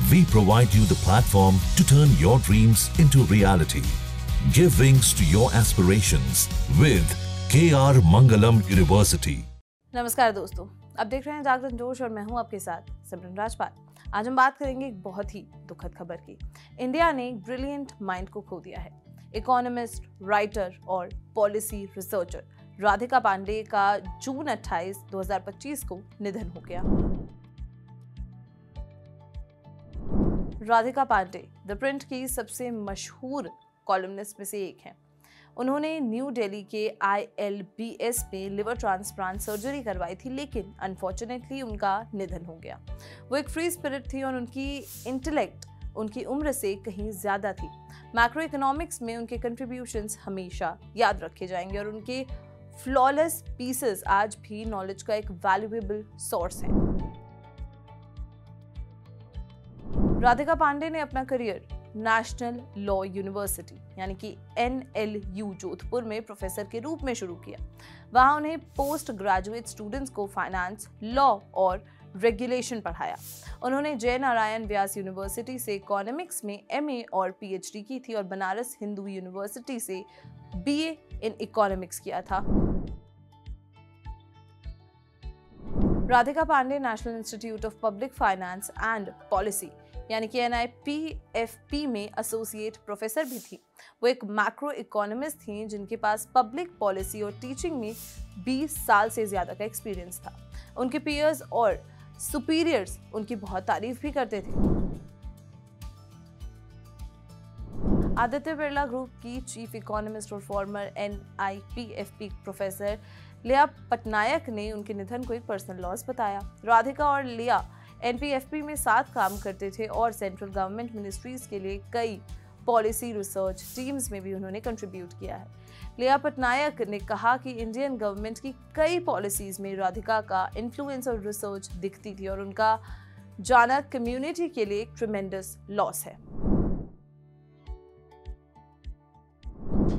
We provide you the platform to turn your dreams into reality. Give wings to your aspirations with KR Mangalam University. नमस्कार दोस्तों, अब देख रहे हैं जागरण जोश और मैं हूं आपके साथ सिमरन राजपाल। आज हम बात करेंगे एक बहुत ही दुखद खबर की। इंडिया ने एक ब्रिलियंट माइंड को खो दिया है। इकोनॉमिस्ट, राइटर और पॉलिसी रिसर्चर राधिका पांडे का जून 28, 2025 को निधन हो गया। राधिका पांडे द प्रिंट की सबसे मशहूर कॉलमनिस्ट में से एक हैं। उन्होंने न्यू दिल्ली के ILBS में लिवर ट्रांसप्लांट सर्जरी करवाई थी, लेकिन अनफॉर्चुनेटली उनका निधन हो गया। वो एक फ्री स्पिरिट थी और उनकी इंटेलेक्ट उनकी उम्र से कहीं ज्यादा थी। मैक्रो इकोनॉमिक्स में उनके कंट्रीब्यूशंस हमेशा याद रखे जाएंगे और उनके फ्लॉलेस पीसेस आज भी नॉलेज का एक वैल्यूएबल सोर्स है। राधिका पांडे ने अपना करियर नेशनल लॉ यूनिवर्सिटी यानी कि NLU जोधपुर में प्रोफेसर के रूप में शुरू किया। वहां उन्हें पोस्ट ग्रेजुएट स्टूडेंट्स को फाइनेंस, लॉ और रेगुलेशन पढ़ाया। उन्होंने जय नारायण व्यास यूनिवर्सिटी से इकोनॉमिक्स में MA और PhD की थी और बनारस हिंदू यूनिवर्सिटी से BA इन इकोनॉमिक्स किया था। Radhika Pande National Institute of Public Finance and Policy यानी कि NIPFP में एसोसिएट प्रोफेसर भी थी। वो एक मैक्रो इकोनॉमिस्ट थी जिनके पास पब्लिक पॉलिसी और टीचिंग में 20 साल से ज्यादा का एक्सपीरियंस था। उनके पीयर्स और सुपीरियर्स उनकी बहुत तारीफ भी करते थे। आदित्य बिरला ग्रुप की चीफ इकोनॉमिस्ट और फॉर्मर NIPFP प्रोफेसर लिया पटनायक ने उनके निधन को एक पर्सनल लॉस बताया। राधिका और लिया NPFP में साथ काम करते थे और सेंट्रल गवर्नमेंट मिनिस्ट्रीज के लिए कई पॉलिसी रिसर्च टीम्स में भी उन्होंने कंट्रीब्यूट किया है। लिया पटनायक ने कहा कि इंडियन गवर्नमेंट की कई पॉलिसीज में राधिका का इन्फ्लुएंस और रिसर्च दिखती थी और उनका जाना कम्युनिटी के लिए एक ट्रिमेंडस लॉस है।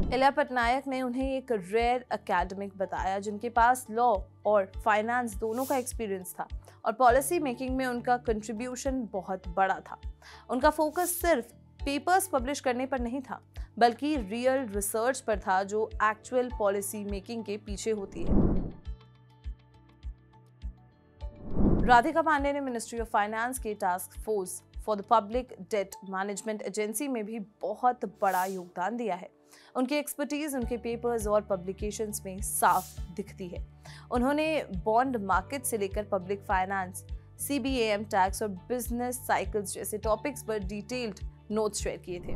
लिया पटनायक ने उन्हें एक रेयर एकेडमिक बताया जिनके पास लॉ और फाइनेंस दोनों का एक्सपीरियंस था और पॉलिसी मेकिंग में उनका कंट्रीब्यूशन बहुत बड़ा था। उनका फोकस सिर्फ पेपर्स पब्लिश करने पर नहीं था, बल्कि रियल रिसर्च पर था जो एक्चुअल पॉलिसी मेकिंग के पीछे होती है। राधिका पांडे ने मिनिस्ट्री ऑफ फाइनेंस के task force for the public debt management agency में भी बहुत बड़ा योगदान दिया है। उनकी एक्सपर्टीज उनके पेपर्स और पब्लिकेशंस में साफ दिखती है। उन्होंने बॉन्ड मार्केट से लेकर पब्लिक फाइनेंस, CBAM टैक्स और बिजनेस साइकिल्स जैसे टॉपिक्स पर डिटेल्ड नोट्स शेयर किए थे।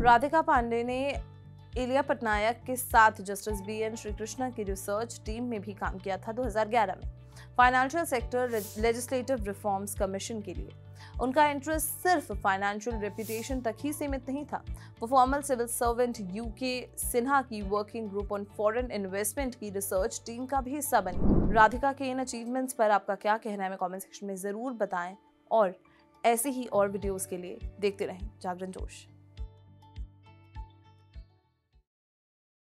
राधिका पांडे ने लिया पटनायक के साथ जस्टिस BN श्रीकृष्णा की रिसर्च टीम में भी काम किया था 2011 में financial sector legislative reforms commission के लिए। उनका इंटरेस्ट सिर्फ फाइनेंशियल रेपुटेशन तक ही सीमित नहीं था। वो formal civil servant UK Sinha की working group on foreign investment की रिसर्च टीम का भी हिस्सा बनी। राधिका के इन अचीवमेंट्स पर आपका क्या कहना है, हमें कमेंट सेक्शन में जरूर बताएं और ऐसे ही और वीडियोस के लिए देखते रहें जागरण जोश।